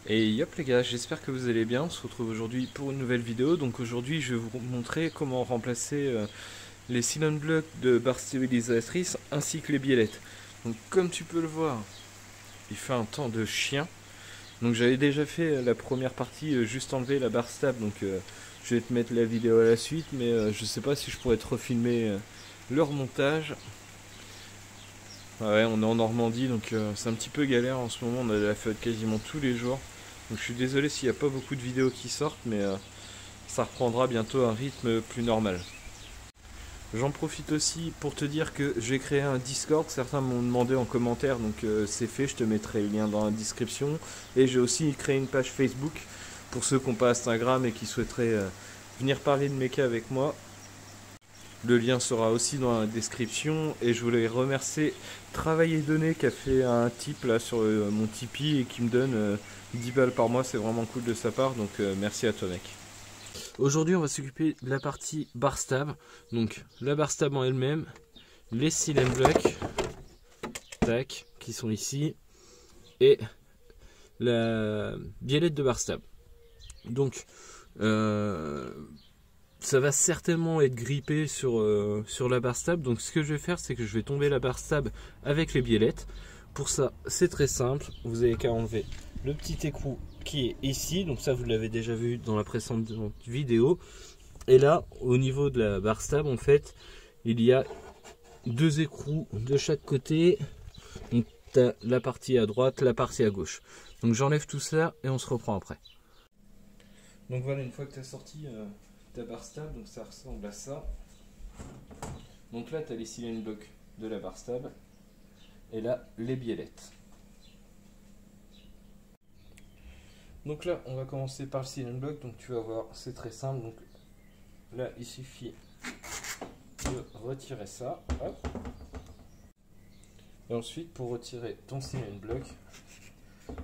Et yop les gars, j'espère que vous allez bien. On se retrouve aujourd'hui pour une nouvelle vidéo. Donc aujourd'hui je vais vous montrer comment remplacer les cylindres blocs de barre stabilisatrice ainsi que les biellettes. Donc comme tu peux le voir, il fait un temps de chien. Donc j'avais déjà fait la première partie, juste enlever la barre stable. Donc je vais te mettre la vidéo à la suite, mais je sais pas si je pourrais te refilmer le remontage. Ouais, on est en Normandie, donc c'est un petit peu galère en ce moment. On a de la flotte quasiment tous les jours. Donc je suis désolé s'il n'y a pas beaucoup de vidéos qui sortent, mais ça reprendra bientôt un rythme plus normal. J'en profite aussi pour te dire que j'ai créé un Discord, certains m'ont demandé en commentaire, donc c'est fait, je te mettrai le lien dans la description. Et j'ai aussi créé une page Facebook pour ceux qui n'ont pas Instagram et qui souhaiteraient venir parler de mecha avec moi. Le lien sera aussi dans la description. Et je voulais remercier Travail et Donner qui a fait un tip là sur mon Tipeee et qui me donne 10 balles par mois, c'est vraiment cool de sa part, donc merci à toi mec. Aujourd'hui on va s'occuper de la partie barre stable, donc la barre stable en elle-même, les cylindres blocs, tac, qui sont ici, et la biellette de barre stable. Donc ça va certainement être grippé sur la barre stable, donc ce que je vais faire c'est que je vais tomber la barre stable avec les biellettes. Pour ça c'est très simple, vous avez qu'à enlever le petit écrou qui est ici, donc ça vous l'avez déjà vu dans la précédente vidéo. Et là au niveau de la barre stable en fait il y a deux écrous de chaque côté, donc tu as la partie à droite, la partie à gauche. Donc j'enlève tout ça et on se reprend après. Donc voilà, une fois que tu as sorti ta barre stable, donc ça ressemble à ça. Donc là tu as les cylindres blocs de la barre stable et là les biellettes. Donc là on va commencer par le cylindre block, donc tu vas voir c'est très simple. Donc là il suffit de retirer ça, hop. Et ensuite pour retirer ton cylindre block,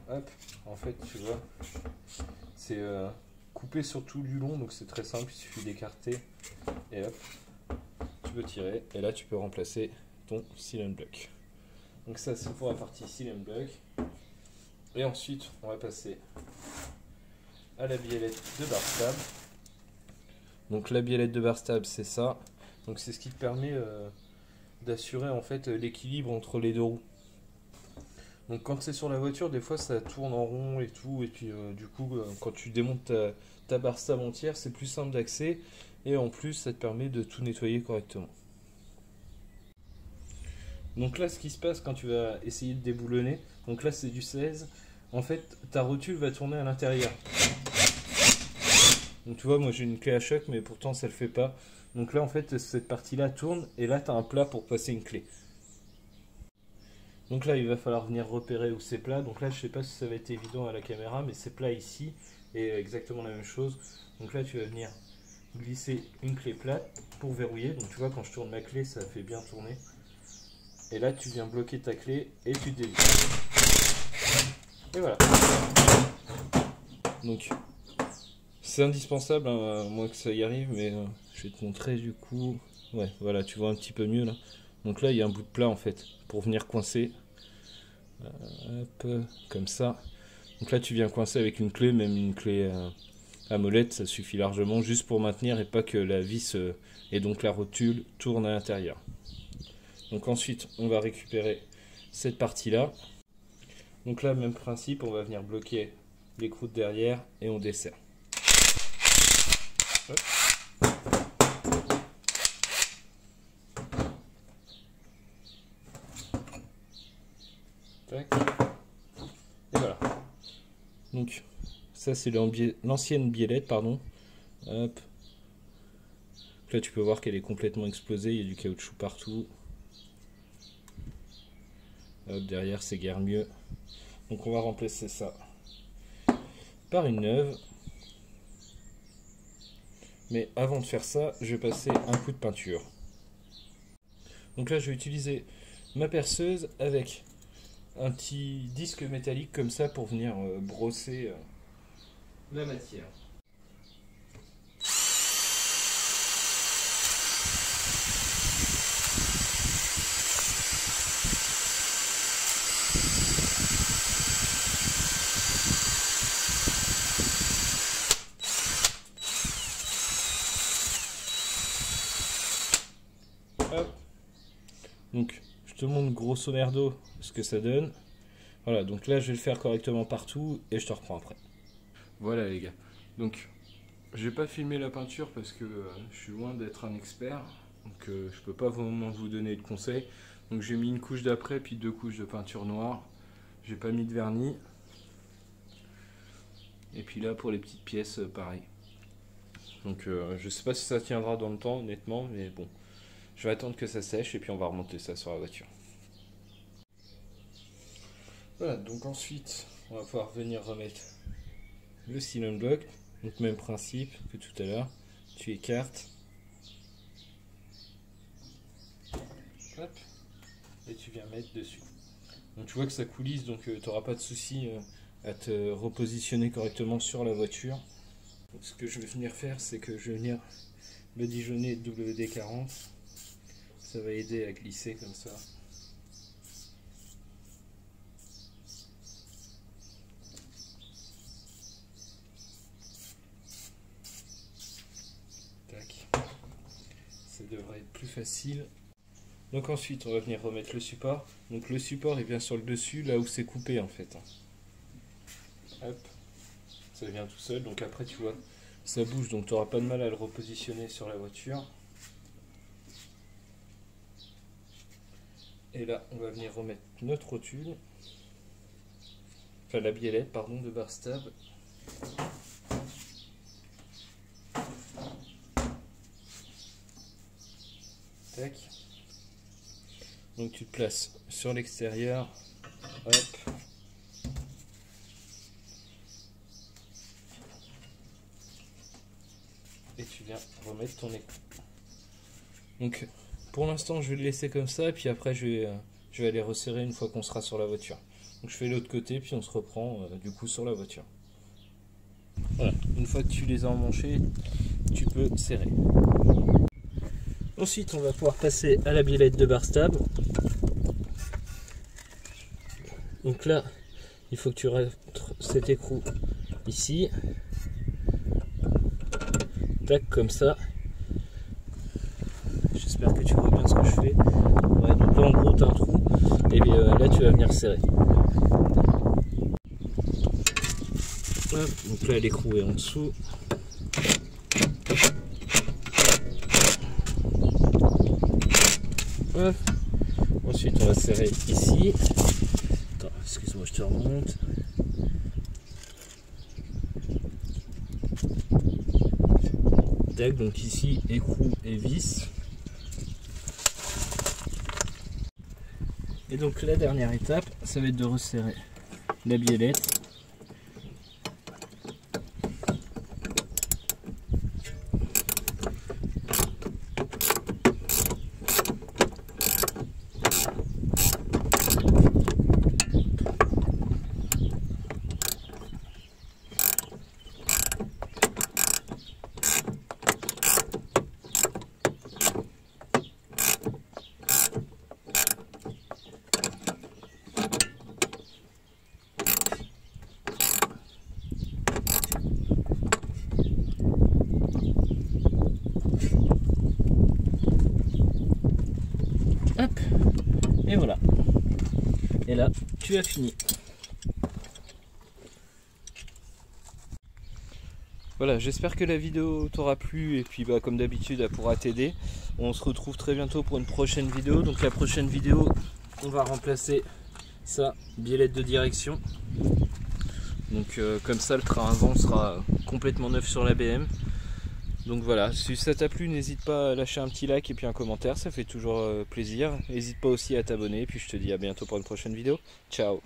hop, en fait tu vois c'est coupé sur tout du long, donc c'est très simple, il suffit d'écarter et hop tu peux tirer et là tu peux remplacer ton cylindre block. Donc ça c'est pour la partie cylindre block. Et ensuite on va passer à la biellette de barre stable. Donc la biellette de barre stable c'est ça, donc c'est ce qui te permet d'assurer en fait l'équilibre entre les deux roues. Donc quand c'est sur la voiture, des fois ça tourne en rond et tout, et puis du coup quand tu démontes ta barre stable entière, c'est plus simple d'accès et en plus ça te permet de tout nettoyer correctement. Donc là ce qui se passe quand tu vas essayer de déboulonner, donc là c'est du 16, en fait ta rotule va tourner à l'intérieur. Donc tu vois, moi j'ai une clé à choc mais pourtant ça le fait pas. Donc là en fait cette partie là tourne et là tu as un plat pour passer une clé. Donc là il va falloir venir repérer où c'est plat. Donc là je sais pas si ça va être évident à la caméra, mais c'est plat ici et exactement la même chose. Donc là tu vas venir glisser une clé plate pour verrouiller. Donc tu vois quand je tourne ma clé ça fait bien tourner. Et là tu viens bloquer ta clé et tu dévisses. Et voilà. Donc c'est indispensable à moins que ça y arrive, mais je vais te montrer du coup. Ouais voilà, tu vois un petit peu mieux là. Donc là il y a un bout de plat en fait pour venir coincer. Hop, comme ça. Donc là tu viens coincer avec une clé, même une clé à molette, ça suffit largement juste pour maintenir et pas que la vis et donc la rotule tourne à l'intérieur. Donc ensuite on va récupérer cette partie là. Donc là même principe, on va venir bloquer l'écrou de derrière et on desserre. Hop. Tac. Et voilà. Donc ça c'est l'ancienne biellette, pardon. Hop. Là tu peux voir qu'elle est complètement explosée, il y a du caoutchouc partout. Hop, derrière c'est guère mieux. Donc on va remplacer ça par une neuve. Mais avant de faire ça, je vais passer un coup de peinture. Donc là je vais utiliser ma perceuse avec un petit disque métallique comme ça pour venir brosser la matière. Hop. Donc je te montre grosso merdo ce que ça donne. Voilà, donc là je vais le faire correctement partout et je te reprends après. Voilà les gars, donc je vais pas filmer la peinture parce que je suis loin d'être un expert, donc je peux pas vraiment vous donner de conseils. Donc j'ai mis une couche d'après puis 2 couches de peinture noire, j'ai pas mis de vernis. Et puis là pour les petites pièces pareil. Donc je sais pas si ça tiendra dans le temps honnêtement, mais bon, je vais attendre que ça sèche et puis on va remonter ça sur la voiture. Voilà, donc ensuite on va pouvoir venir remettre le cylindre block, donc même principe que tout à l'heure, tu écartes, hop, et tu viens mettre dessus. Donc tu vois que ça coulisse, donc tu n'auras pas de souci à te repositionner correctement sur la voiture. Donc, ce que je vais venir faire, c'est que je vais venir badigeonner WD-40, ça va aider à glisser comme ça. Ça devrait être plus facile. Donc ensuite on va venir remettre le support. Donc le support il vient sur le dessus, là où c'est coupé en fait. Hop, ça vient tout seul. Donc après tu vois, ça bouge, donc tu n'auras pas de mal à le repositionner sur la voiture. Et là on va venir remettre notre rotule, enfin la biellette pardon de Barstab. Tac. Donc tu te places sur l'extérieur, hop, et tu viens remettre ton écrou. Donc pour l'instant je vais le laisser comme ça, et puis après je vais aller resserrer une fois qu'on sera sur la voiture. Donc je fais l'autre côté, puis on se reprend du coup sur la voiture. Voilà, une fois que tu les as emmanchés, tu peux serrer. Ensuite, on va pouvoir passer à la biellette de Barstab. Donc là, il faut que tu rentres cet écrou ici. Tac, comme ça. J'espère que tu vois bien ce que je fais. Ouais, donc là, en gros, tu as un trou. Et bien, là, tu vas venir serrer. Hop, donc là, l'écrou est en dessous. Hop. Ensuite on va serrer ici. Attends, excuse-moi, je te remonte. Tac, donc ici écrou et vis. Et donc la dernière étape, ça va être de resserrer la biellette. Hop, et voilà. Et là, tu as fini. Voilà, j'espère que la vidéo t'aura plu et puis comme d'habitude elle pourra t'aider. On se retrouve très bientôt pour une prochaine vidéo. Donc la prochaine vidéo, on va remplacer Ça, biellette de direction. Donc comme ça le train avant sera complètement neuf sur la BM. Donc voilà, si ça t'a plu, n'hésite pas à lâcher un petit like et puis un commentaire, ça fait toujours plaisir. N'hésite pas aussi à t'abonner, et puis je te dis à bientôt pour une prochaine vidéo. Ciao!